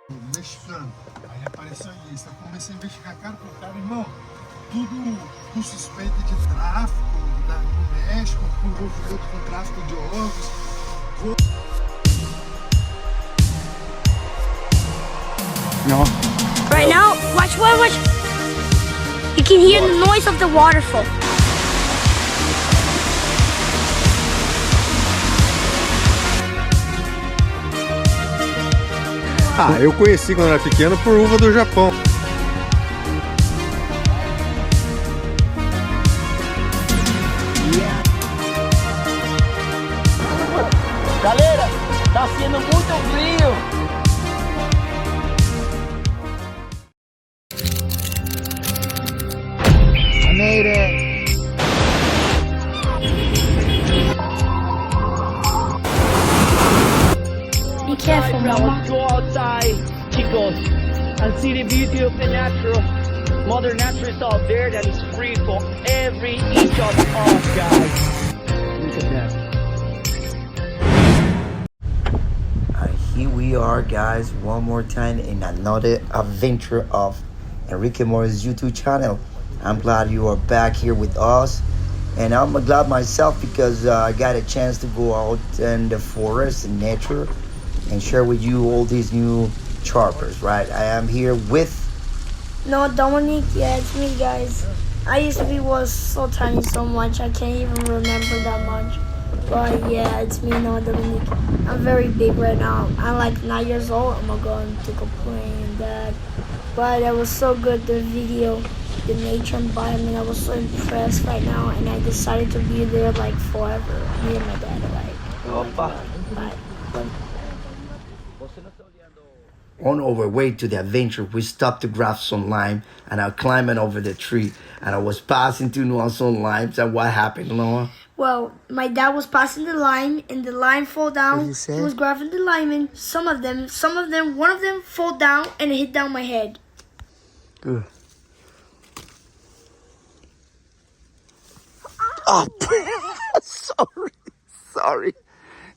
Mexicano. Aí apareceu a lista. Eu comecei a investigar cara por cara, irmão. Tudo com suspeita de tráfico no México, com envolvimento com tráfico de órgãos. No. Right now, watch. You can hear the noise of the waterfall. Ah, eu conheci quando era pequeno por uva do Japão. Galera, tá sendo muito frio. I made it. Be careful, Mama. Go outside, chicos, and see the beauty of the natural. Mother Nature is out there that is free for every inch of us, guys. Look at that. Here we are, guys, one more time in another adventure of Enrique Morris' YouTube channel. I'm glad you are back here with us, and I'm glad myself because I got a chance to go out in the forest and nature and share with you all these new choppers, right? I am here with... No, Dominique, yeah, it's me, guys. I used to be was so tiny so much, I can't even remember that much. But yeah, it's me, no, Dominique. I'm very big right now. I'm like 9 years old. I'm going to complain that. But it was so good, the video, the nature environment. I was so impressed right now, and I decided to be there like forever. Me and my dad are like, oh my God, bye. On our way to the adventure, we stopped to grab some lime, and I climbing over the tree, and I was passing through Noah some limes, and what happened, Noah? Well, my dad was passing the lime, and the lime fall down. What did you say? He was grabbing the lime, and some of them, one of them fall down and hit down my head. Ugh. Oh, sorry.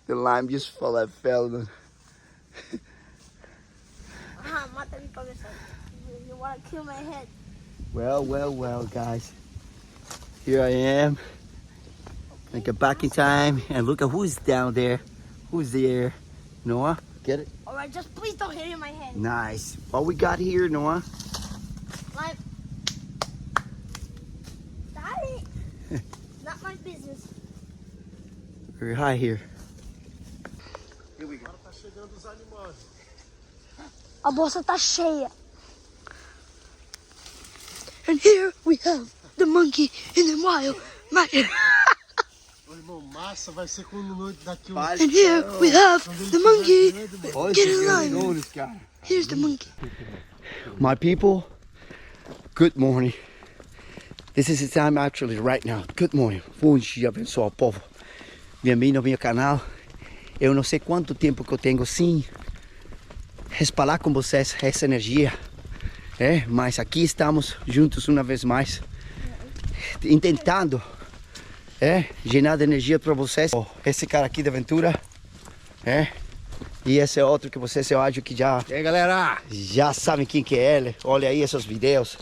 The lime just fell. I fell. You want to kill my head? Well, guys. Here I am. I get back in time, and look at who's down there. Who's there? Noah, get it? Alright, just please don't hit it in my head. Nice. What we got here, Noah? Lime. Got it. Not my business. Very high here. Here we go. Agora tá chegando os animais. A bolsa tá cheia. And here we have the monkey in the wild. Irmão, massa vai ser quando daqui um... And here we have the monkey. Get in line. Here's the monkey. My people, good morning. This is the time actually right now. Good morning. Bom dia, pessoal, povo. Bem-vindo ao meu canal. Eu não sei quanto tempo que eu tenho sem espalhar com vocês essa energia. Mas aqui estamos juntos uma vez mais, tentando gerar de energia para vocês. Esse cara aqui da aventura, e esse é outro que vocês, eu acho que já... E aí, galera? Já sabem quem que é ele. Olha aí esses vídeos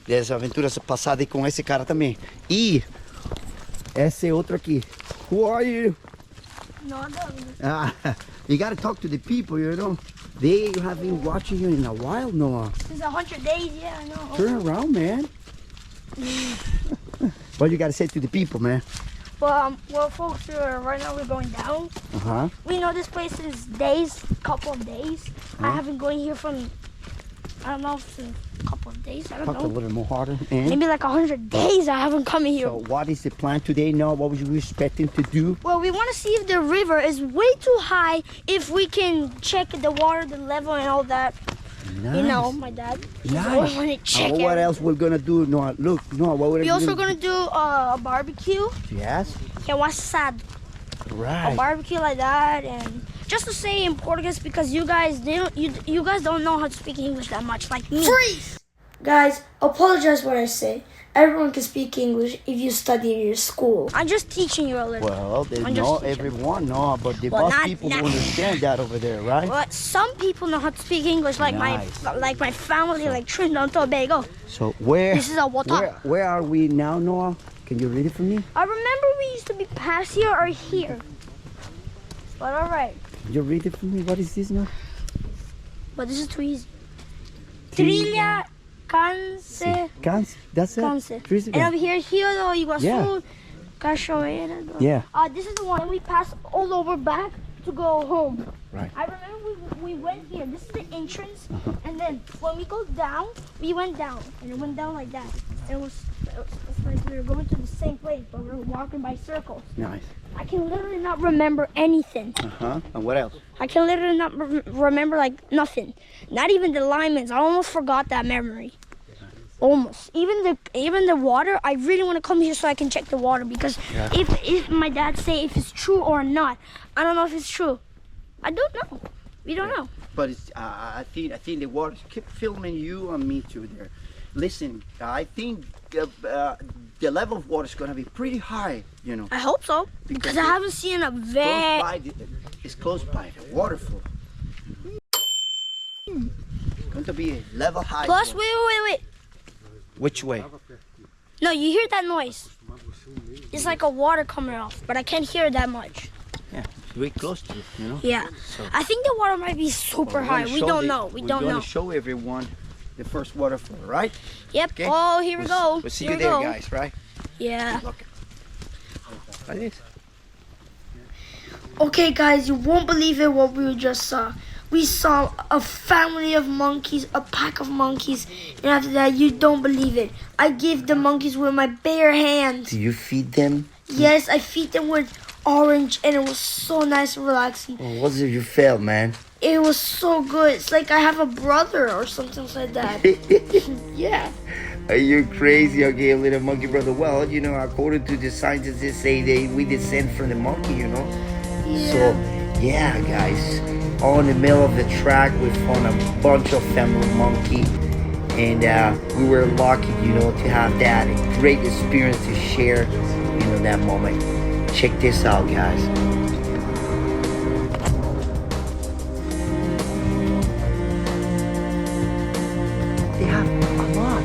dessas aventuras passadas com esse cara também. E esse é outro aqui. Who are you? You gotta talk to the people, you know. They have been watching you in a while, Noah. Since 100 days, yeah, I know. Turn around, man. What you gotta say to the people, man? Well, folks, right now we're going down. We know this place since days, couple of days. I have been going here from, I don't know, since a couple of days. I don't Talk a know. little more harder. Maybe like 100 days I haven't come here. So what is the plan today, Noah? What were you expecting to do? Well, we want to see if the river is way too high, if we can check the water, the level and all that. Nice. You know, my dad. Nice. Want to check What it. else we're gonna do, Noah? Look, Noah, what we're We're also going to do a barbecue. Yes. Que é um assado. Right. A barbecue like that, and just to say in Portuguese because you guys don't know how to speak English that much like me. Freeze! Guys, apologize what I say. Everyone can speak English if you study in your school. I'm just teaching you a little. Well, I'm not just everyone, no, but the Well, bus not- people not- understand that over there, right? Well, some people know how to speak English, like Nice. my family, like Trinidad and Tobago. So where? This is a water. Where are we now, Noah? Can you read it for me? I remember we used to be past here or here. But all right. Can you read it for me? What is this now? But this is too easy. Trilha Canse. Canse. That's it. Canse. Trees And again. over here, Rio, Iguaçu, Yeah. Cachoeira. Yeah. This is the one we pass all over back to go home. Right. I remember we went here. This is the entrance. And then when we go down, we went down. And it went down like that. It was like we were going to the same place, but we were walking by circles. Nice. I can literally not remember anything. And what else? I can literally not remember like nothing. Not even the alignments. I almost forgot that memory. Almost. Even the water. I really want to come here so I can check the water because if my dad say if it's true or not, I don't know if it's true. I don't know. We don't know. But it's, I think the water keep filming you and me too there. Listen, I think the level of water is gonna be pretty high. You know. I hope so because I haven't seen a very. It's close by the waterfall. Going to be a level high. Plus, water. wait. Which way? No, you hear that noise? It's like a water coming off, but I can't hear that much. Yeah, it's very close to it, you know. Yeah, So, I think the water might be super high. We don't know. We don't We're know. going to show everyone the first waterfall, right? Yep. Okay. Oh, here we go. We'll see Here you we there, go. guys, right? Yeah. Look. Like this. Okay, guys, you won't believe it what we just saw. We saw a family of monkeys, a pack of monkeys, and after that, you don't believe it. I give the monkeys with my bare hands. Do you feed them? Yes, I feed them with orange, and it was so nice and relaxing. Oh, what did you feel, man? It was so good. It's like I have a brother or something like that. Yeah. Are you crazy? Okay, little monkey brother. Well, you know, according to the scientists, they say we descend from the monkey, you know. Yeah. So, yeah, guys, on the middle of the track, we found a bunch of family monkey, and we were lucky, you know, to have that great experience to share, you know, that moment. Check this out, guys. They have a lot.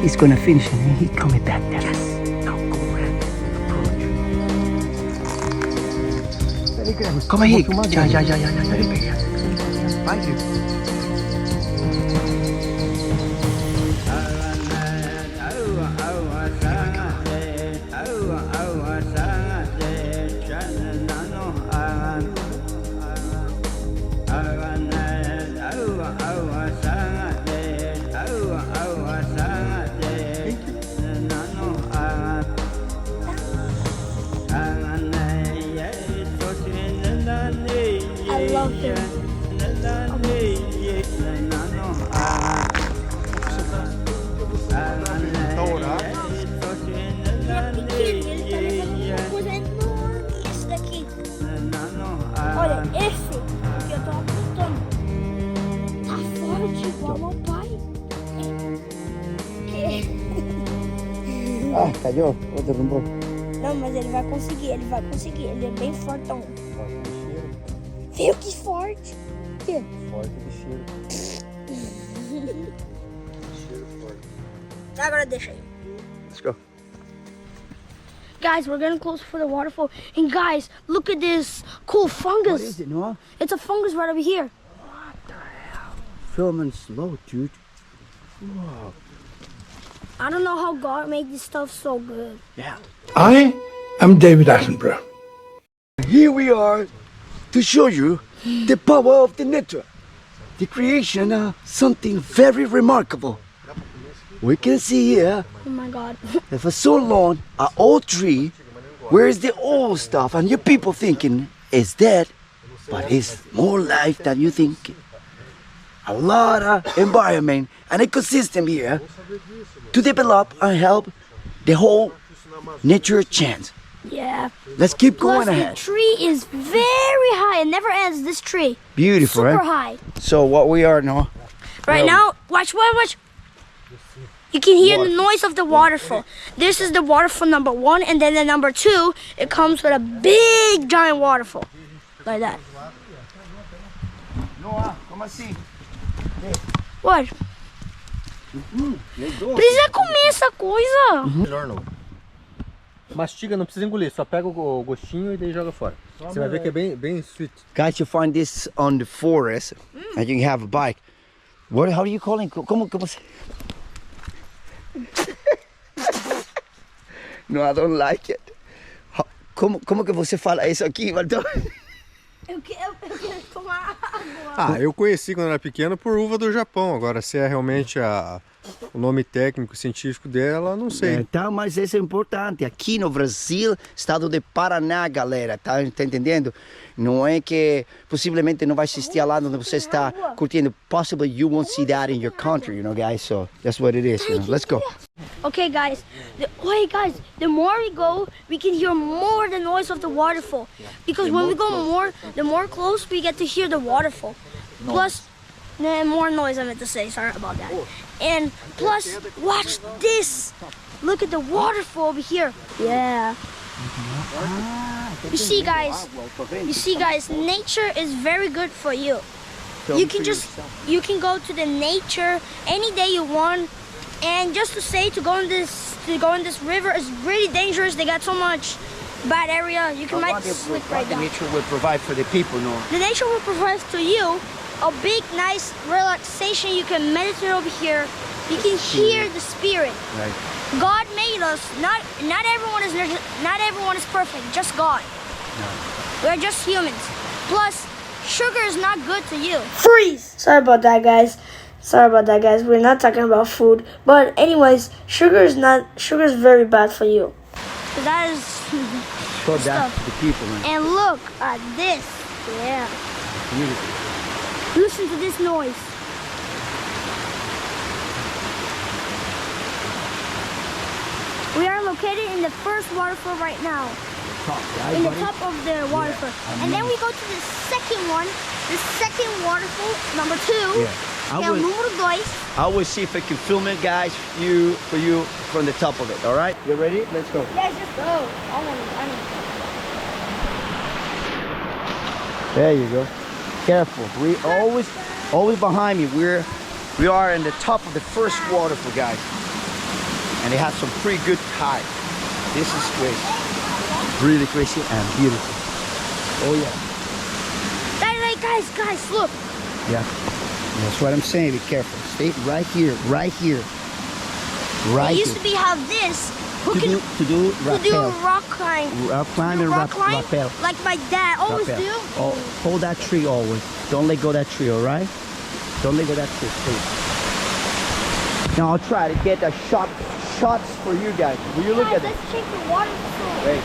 He's gonna finish and then he's coming back there. Yes. Now go ahead. Approach. Very good. Come here. Yeah. Very big. Thank you. I love him. Coisa enorme esse daqui. Olha, esse que eu tô apontando tá forte igual ao pai. Ah, cayó. Otro rumbo. Não, mas ele vai conseguir, ele é bem fortão. Forte de cheiro. Viu que forte? Que? Forte de cheiro. Cheiro forte. Agora deixa aí. Let's go. Guys, we're getting close for the waterfall. And guys, look at this cool fungus. What is it, Noah? It's a fungus right over here. Filming slow, dude. Whoa. I don't know how God made this stuff so good. Yeah. I am David Attenborough. Here we are to show you the power of the nature. The creation of something very remarkable. We can see here Oh my God. that for so long, an old tree, where is the old stuff? And you people thinking it's dead, but it's more life than you think. A lot of environment and ecosystem here to develop and help the whole nature chance. Yeah. Let's keep Plus, going the ahead. tree is very high. It never ends, this tree. Beautiful, Super right? high. So what we are now? Right now, watch. You can hear the noise of the waterfall. This is the waterfall number 1, and then the number 2, it comes with a big giant waterfall. Like that. Noah, come assim. What? Precisa comer essa coisa. Melhor não. Mastiga, não precisa engolir, só pega o gostinho e daí joga fora. Você vai ver que é bem sweet. Guys, you find this on the forest, and you have a bike. What? How do you call it? Como se... No, I don't like it. Como que você fala isso aqui, Valdo? Eu quero tomar água. Ah, eu conheci quando era pequeno por uva do Japão. Agora, se é realmente o nome técnico, científico dela, não sei. Então, mas isso é importante. Aqui no Brasil, estado de Paraná, galera, tá entendendo? Não é que possivelmente não vai existir lá onde você está curtindo. Possibly you won't see that in your country, you know, guys. So that's what it is. You know? Let's go. Okay, guys. The more we go, we can hear more the noise of the waterfall. Because when we go the more close we get to hear the waterfall. Plus, more noise, I meant to say. Sorry about that. And plus, watch this. Look at the waterfall over here. Yeah. You see, guys, nature is very good for you. You can go to the nature any day you want. And just to say, to go in this river is really dangerous. They got so much bad area. You might slip right down. The nature will provide for the people, no? The nature will provide to you a big, nice relaxation. You can meditate over here. You can hear the spirit. Right. God made us. Not everyone is perfect. Just God. No. We're just humans. Plus, sugar is not good to you. Freeze! Sorry about that, guys. We're not talking about food. But anyways, sugar is very bad for you. So that is Show that to the people, man. And look at this. Yeah. Beautiful. Listen to this noise. We are located in the first waterfall right now. Right, In the buddy? top of the waterfall. And then we go to the second one. The second waterfall, number 2. Yeah. Que é o número 2. I will see if I can film it, guys, for you from the top of it. All right? You ready? Let's go. Yeah, just go. There you go. Careful. We always behind me. We are in the top of the first waterfall, guys, and they have some pretty good tide. This is crazy, really crazy and beautiful. Oh yeah. Guys, look. Yeah. That's what I'm saying. Be careful. Stay right here. It used to be how this. To do rappel. rock climb. Rock climb and rappel. Like my dad always Rappel. do. Oh, hold that tree always. Don't let go of that tree, all right? Don't let go of that tree, please. Now I'll try to get shots for you guys. Will you look at this? Let's check the waterfall. Wait.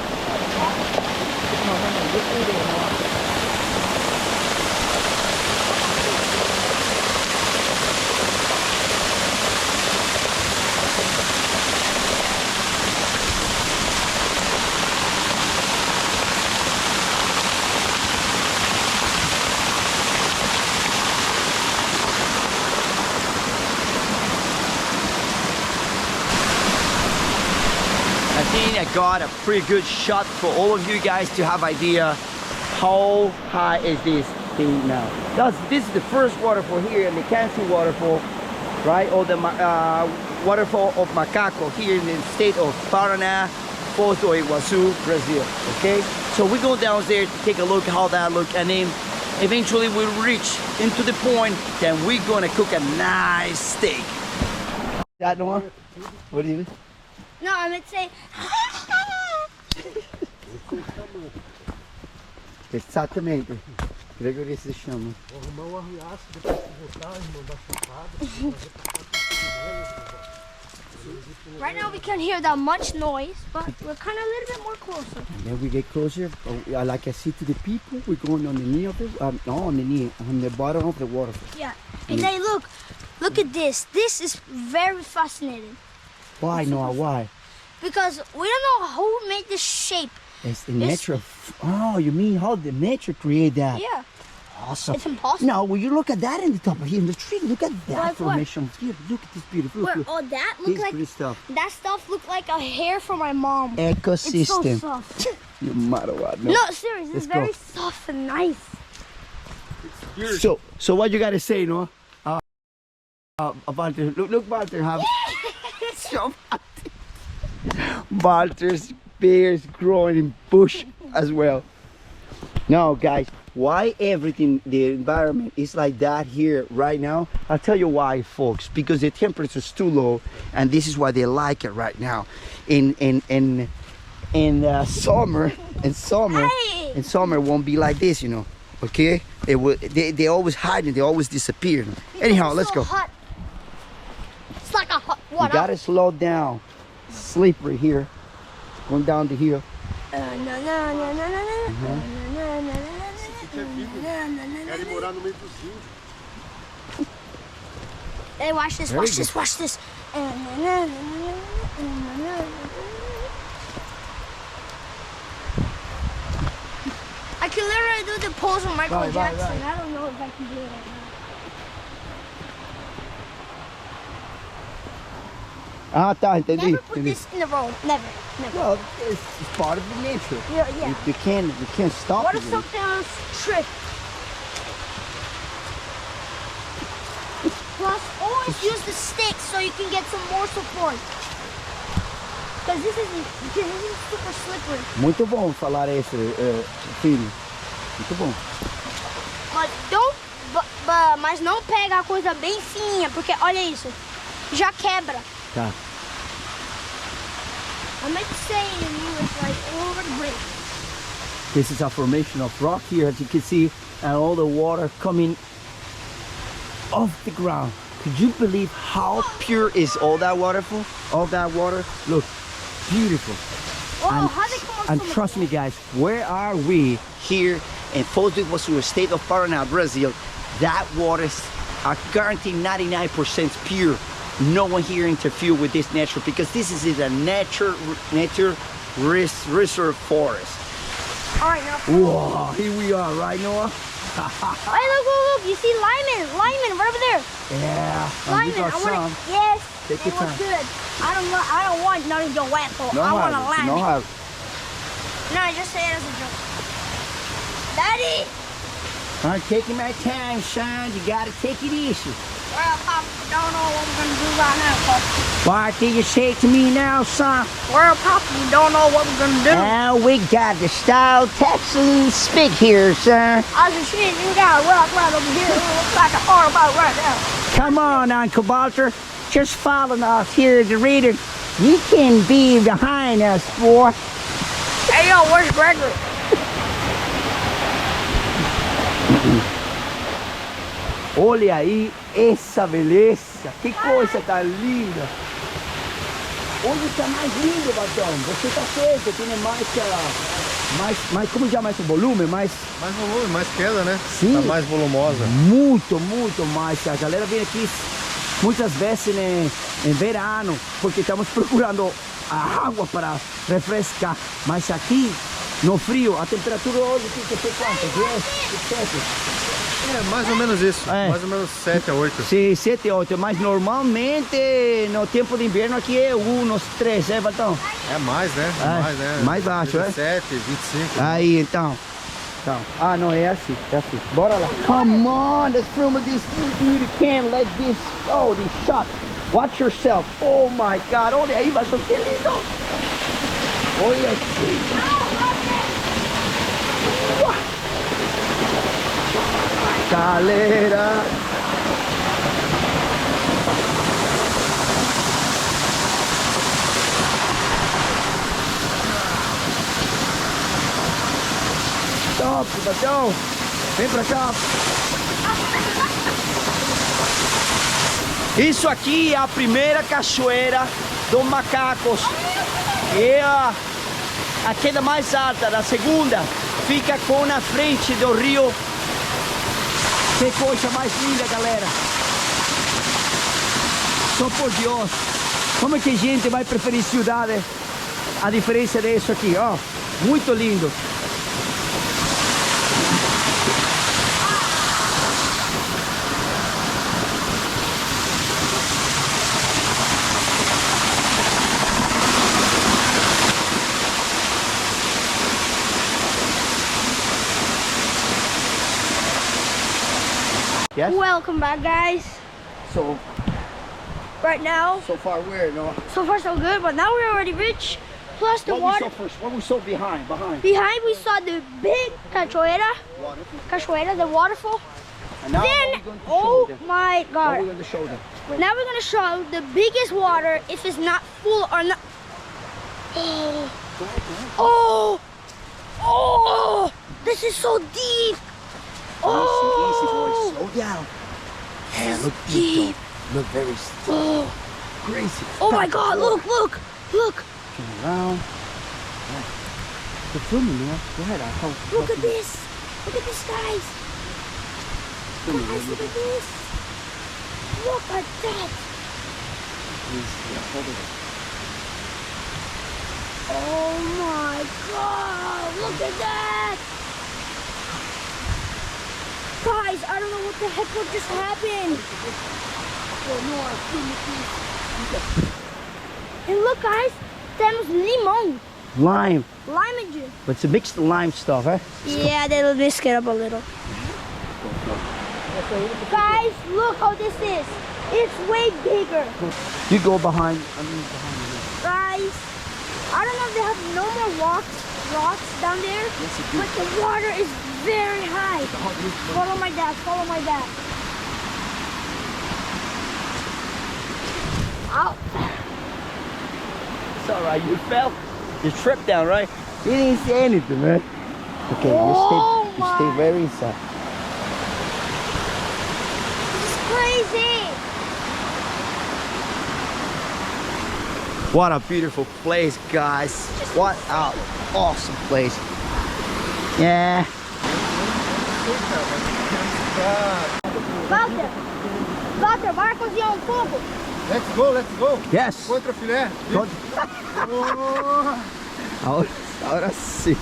That's think I got a pretty good shot for all of you guys to have idea how high is this thing now. This is the first waterfall here in the Cancy waterfall, right? Or the waterfall of Macaco here in the state of Paraná, Foz do Iguaçu, Brazil. Okay, so we go down there to take a look how that look, and then eventually we'll reach into the point. Then we're gonna cook a nice steak. That Noah? What do you mean? No, I meant to say. Exatamente. Gregory se chama. Right now we can't hear that much noise, but we're kind of a little bit more closer. And then we get closer. Oh, like I see to the people, we're going on the knee of it. No, on the bottom of the waterfall. Yeah. And then look at this. This is very fascinating. Why, Noah? Why? Because we don't know who made this shape. It's the nature. Oh, you mean how the nature create that? Yeah. Awesome. It's impossible. No, will you look at that in the top of here in the tree? Look at that Like what? formation. Here, look at this beautiful. Where, Look, oh, that this looked like pretty stuff. that stuff looked like a hair from my mom. It's so Ecosystem. soft. No matter what. No. No, seriously, Let's it's very go. soft and nice. So what you gotta say, Noah? Walter, look, Walter, have so Walter's bears growing in bush as well. Now, guys, why everything, the environment is like that here right now? I'll tell you why, folks. Because the temperature is too low, and this is why they like it right now. In summer, in summer won't be like this, you know. Okay, they always hide and they always disappear. Anyhow, let's go. Hot. It's like a hot You water. gotta slow down. Slippery here, going down the hill. Hey, watch this, Very watch good. this, watch this. I can literally do the pose of Michael Right, Jackson. right. I don't know if I can do it right now. Ah, tá, entendi. Never put this in the road. Never. Well, it's part of the nature. Yeah. You can't stop What it. if something else trick? Plus, always use the stick so you can get some more support. Because this isn't super slippery. Muito bom falar isso, filho. Muito bom. Mas não pega a coisa bem fininha, porque olha isso. Já quebra. Tá. I meant to say in English, like over the bridge. This is a formation of rock here, as you can see, and all the water coming off the ground. Could you believe how pure is all that waterfall? All that water? Look, beautiful. Oh, how they come up And so much trust me, guys, where are we? Here in Foz do Iguaçu, state of Paraná, Brazil. That water is guaranteed 99% pure. No one here interfere with this nature, because this is a nature reserve forest. All right, now. Whoa, here we are, right, Noah? Hey, look! You see Lyman right over there. Yeah, and Lyman, you got some. Yes. Take it your looks time. good. I don't want none of your waffle. I want a Lyman. No have. No, I just say it as a joke. Daddy. I'm taking my time, son. You gotta take it easy. Well, Pop, we don't know what we're gonna do right now, Pop. What did you say to me now, son? Well, Pop, we don't know what we're gonna do. Now we got the style Texan speak here, son. I just see you got a rock right over here. It looks like a hard about right now. Come on, Uncle Walter. Just following us here, the reader. You can be behind us, boy. Hey, yo, where's Gregory? Olha aí essa beleza. Que coisa tá linda. Hoje está mais lindo, Batão. Você está certo, tem mais, como chama esse volume? Mais volume, mais queda, né? Sim. Tá mais volumosa. muito mais. A galera vem aqui muitas vezes em verano, porque estamos procurando a água para refrescar. Mas aqui, no frio, a temperatura hoje tem que ser quanto? 10, 17? É mais ou menos isso, É. mais ou menos 7 a 8. Sim, 7, 8, mas normalmente no tempo de inverno aqui é uns 3, Baltão? É mais, né? É, mais, né? mais baixo, 17, 25. Aí, então. Ah, não, é assim, Bora lá. Come on, let's film this. You can't let this go, this shot. Watch yourself. Oh my God, olha aí, Baltão, que lindo. Olha assim. Galera. Top, Batão. Vem pra cá. Isso aqui é a primeira cachoeira dos macacos. É a queda mais alta. A segunda fica com a frente do rio. Que coisa mais linda, galera. Só por Deus. Como é que a gente vai preferir cidade? A diferença disso aqui, ó. Muito lindo. Yes? Welcome back, guys. So Right now, far where? No. so far so good, but now we're already rich. Plus the What we water. saw first? What we saw behind? Behind we saw the big cachoeira, the waterfall. And now Then, what we going to show oh them? my What God. we going to show them? Now we're gonna show the biggest water if it's not full or not. Oh, oh, this is so deep. Easy, boys. Oh, Slow down. Yeah, look deep. deep. Look very steep. oh, Crazy. oh my Stop. God! Look, look, look! Turn around. Yeah. You're filming, man. Go ahead. I'll help. Look at this! Look at this, guys! Filming, Guys, look at this! Look at that! Please, yeah, hold it. Oh my God! Look at that! Guys, I don't know what the heck what just happened. And look, guys, temos limão, Lime. lime juice. But it's a mixed lime stuff, eh? Yeah, they'll mix it up a little. Guys, look how this is. It's way bigger. You go behind. Guys, I don't know if they have no more rocks down there, but the water is very high. Follow my dad, follow my dad. Ow. It's all right. You fell. You tripped down, right? You didn't see anything, man. Okay, Oh you stay my. very inside. This is crazy. What a beautiful place, guys. What an awesome place. Yeah. Walter, bora cozinhar um pouco? Let's go, let's go. Yes. Contra filé. Oh. Ahora sí.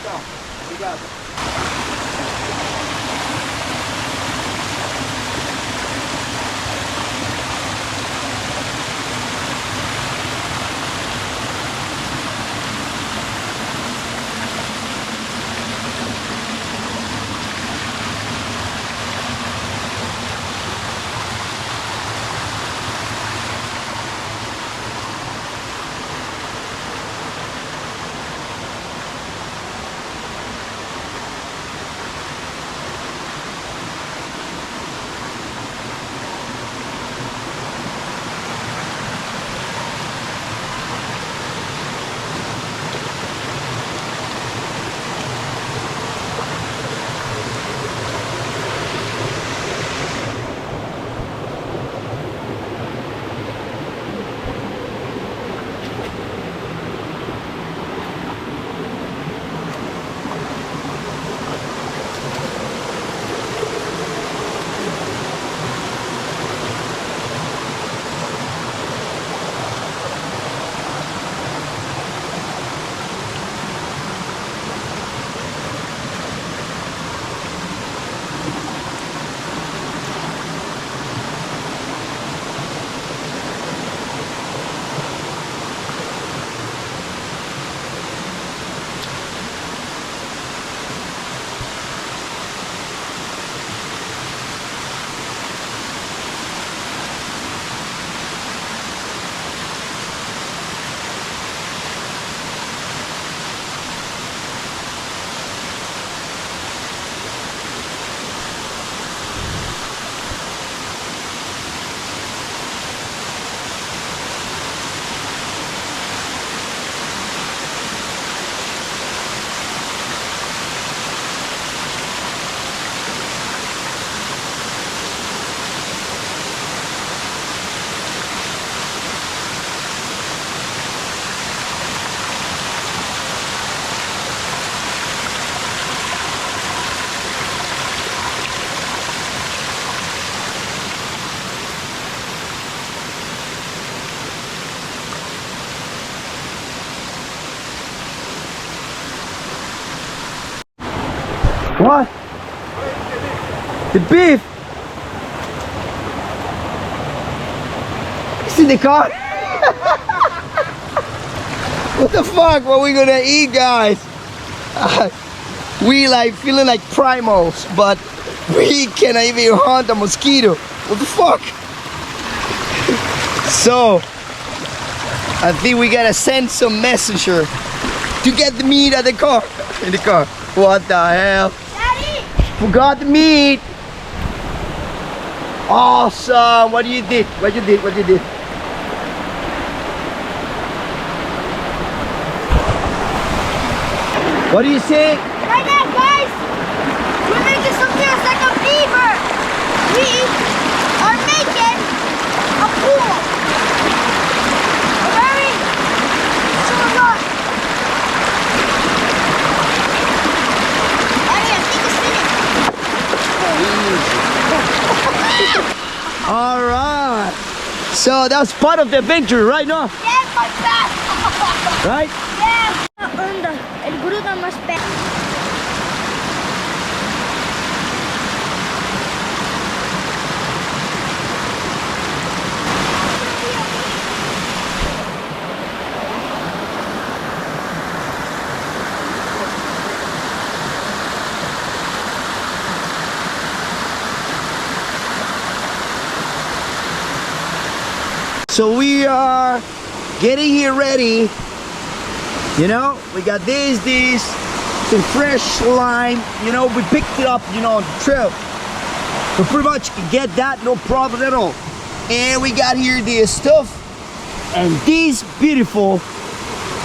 então. Obrigado. What? The beef? It's in the car? What the fuck? What are we gonna eat, guys? We like feeling like primals, but we cannot even hunt a mosquito. What the fuck? So, I think we gotta send some messenger to get the meat at the car. In the car. What the hell? Daddy! Forgot the meat. Awesome. What you did? What you did? What you did? What do you say? Right now, guys, we're making something that's like a beaver. We are making a pool. Very similar. Daddy, I think it's finished. All right. So that's part of the adventure, right now? Yes, my bad. Right? Yes. Anda, ele gruda nas pernas. So we are getting here ready. You know, we got this, some fresh lime. You know, we picked it up, you know, on the trail. So pretty much you can get that, no problem at all. And we got here the stuff and this beautiful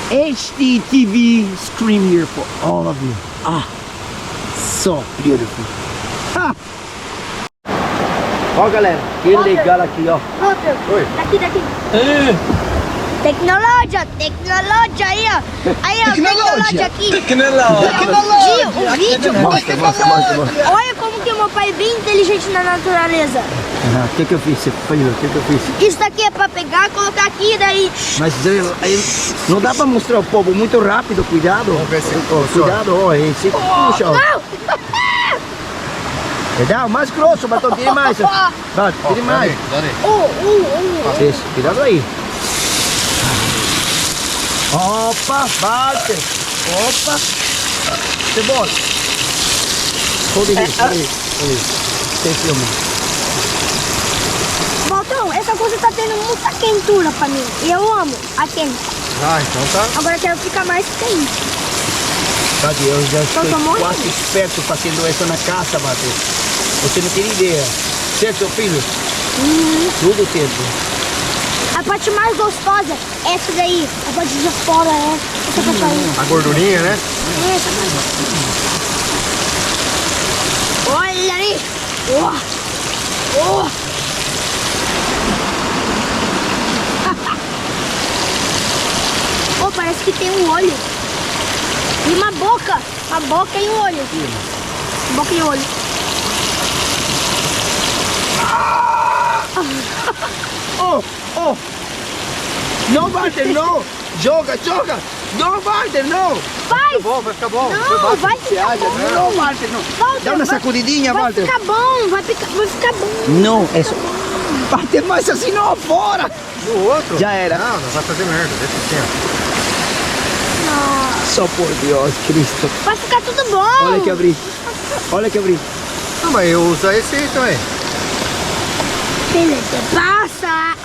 HD TV screen here for all of you. Ah, so beautiful. Ha! Ó galera, que legal aqui, ó. Oi. Daqui. Tecnologia aí, ó. Aí, ó, tecnologia aqui. O vídeo. Mostra. Olha como que meu pai é bem inteligente na natureza. O que eu fiz, filho? O que eu fiz? Isso daqui é pra pegar, colocar aqui e daí... Mas aí, não dá pra mostrar o povo muito rápido, cuidado. Vamos ver se cuidado, ó, esse puxa, ó. Não! Cuidado, mais grosso, Batom, tire mais. Vai, tire mais. Isso, cuidado aí. Opa, bate. Opa. Cebola. Hold it here. Sem filme. Baltão, essa coisa tá tendo muita quentura pra mim. E eu amo a quente. Ah, então tá. Agora eu quero ficar mais quente. Tadinho, eu já estou tomando? quase esperto fazendo isso na casa, Batom. Você não tem ideia. Certo, filho? Tudo tempo. A parte mais gostosa é essa daí. A parte de fora é essa parte aí. A gordurinha, né? Essa parte. Olha ali. Oh, parece que tem um olho. E uma boca. Uma boca e um olho. Boca e olho. Oh! Não bate, não! Joga! Não bate, não! Vai! Vai ficar bom. Não, vai ficar bom. Não bate, não! Walter, Dá uma sacudidinha, vai Walter! ficar bom, vai ficar bom. Não, é só... Bate mais assim, não, fora! No outro? Já era. Não vai fazer merda. Deixa assim, ó. Só por Deus, Cristo! Vai ficar tudo bom. Olha que abri! Olha que abri! Não, mas eu uso esse aí também. Felipe, passa.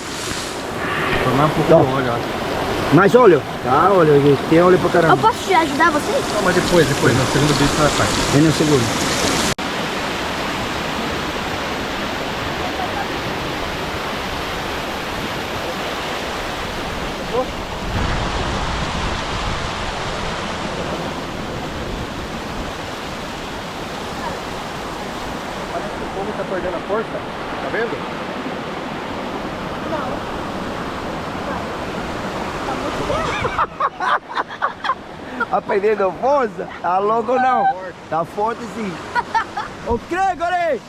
Tomar um pouco do óleo, ó. Mais óleo? Tá, óleo, gente. Tem óleo pra Eu caramba. posso te ajudar vocês? Não, mas depois, no segundo vídeo você vai fazer. Vem no segundo. Parece que o fogo tá perdendo a força. Tá vendo? Tá perdendo força? Tá louco não? Tá forte sim. Ô Gregory!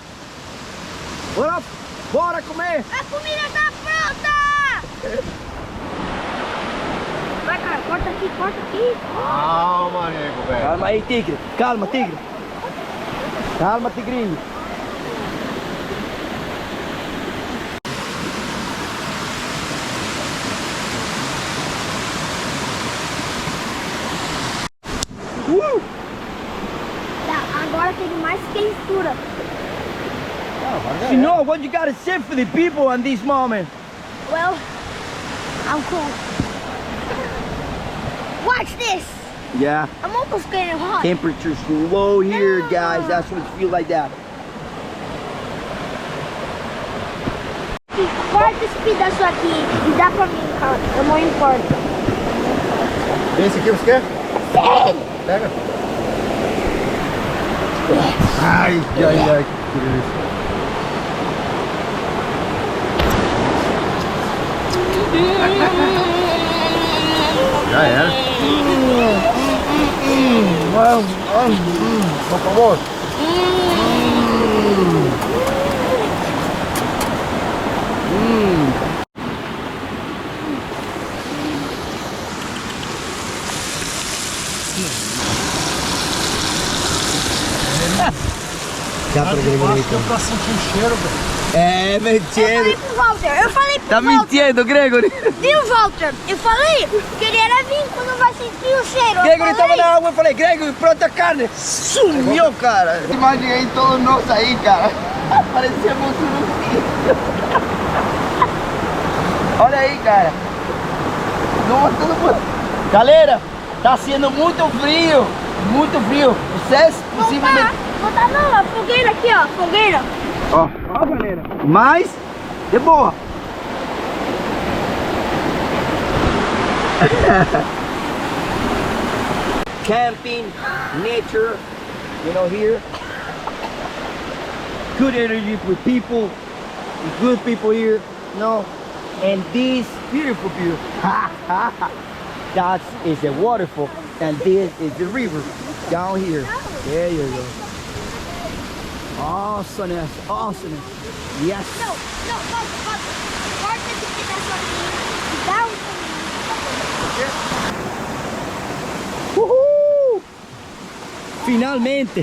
Bora comer! A comida tá pronta! Vai, cara, corta aqui. Calma, nego, velho. Calma aí, tigre. Calma, tigre. Calma, tigrinho. Tá, agora tem mais quentura. You know what you gotta say for the people in this moment? Well, I'm cool. Watch this. Yeah. I'm almost getting hot. Temperature's low here, guys. That's what you feel like that. Corta esse pedaço aqui e dá pra mim, cara. Eu não importo. Esse aqui você quer? Sim! Pega. Ai, que delícia. Já era. Por favor. Dá pra Gregory então. Eu tô sentindo cheiro, velho. É, Eu falei mentindo. pro Walter, Tá mentindo, Gregory? Viu, Walter? Eu falei que ele era vir quando vai sentir o cheiro. Eu Gregory tava falei. na água, eu falei, Gregory, pronta a carne. Sumiu, cara. Imaginei todo nós aí, cara. Parecia muito no filho. Olha aí, cara. Nossa, tudo bom. Galera, tá sendo muito frio. Muito frio. Vocês possivelmente... Não tá não, a fogueira aqui, ó, fogueira. Ó, galera. Mas, de boa. Camping, nature, you know, here. Good energy for people, good people here, you know. And this beautiful view. That is a waterfall, and this is the river down here. There you go. Awesomeness, awesomeness. Yes. No, but part of the ticket that's what I mean. That was Uhul! Finalmente.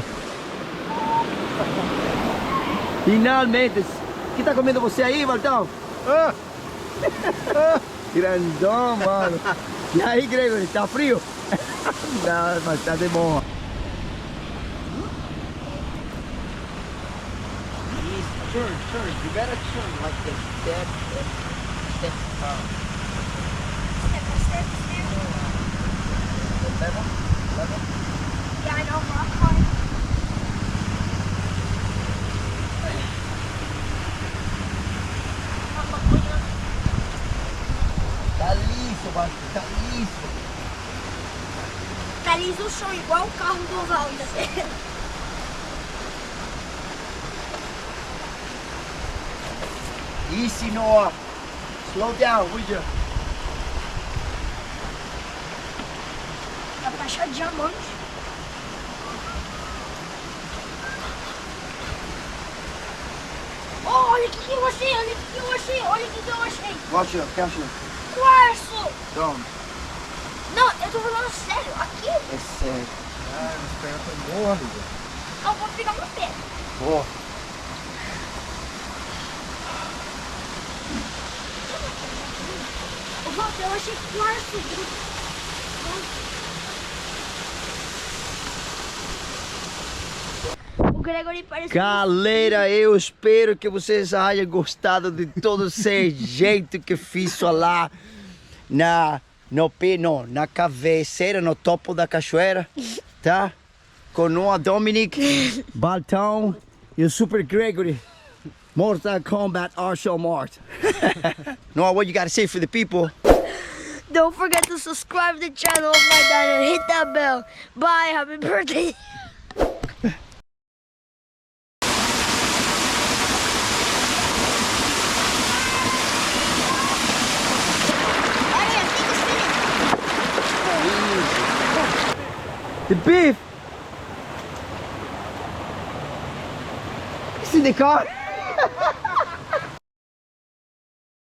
Finalmente. O que tá comendo você aí, Valtão? Grandão, mano. E aí, Gregory, tá frio? Não, mas tá de boa. Turn. You better turn like this. Step. step by step. Level. Yeah, I know, rock hard. Tá liso, Valtão. Tá liso. Tá liso o chão, igual o carro do Valda. Easy, Noah. Slow down, would you? Tá baixadinha, mano. Oh, olha o que eu achei, olha o que eu achei. Watch it, catch it. Quarço! Don't. Não, eu tô falando sério, aqui É sério. Ah, os caras estão mortos. eu vou pegar uma pedra. Ó. Ô, Walter, eu achei quarço. O Gregory parece... Galera, eu espero que vocês tenham gostado de todo esse jeito que fiz lá na cabeceira, no topo da cachoeira, tá? Com o Dominic, Baltão e o Super Gregory. Mortal Kombat Martial Mart. Noah, what you gotta say for the people? Don't forget to subscribe to the channel of my dad and hit that bell. Bye, happy birthday. The beef! It's in the car.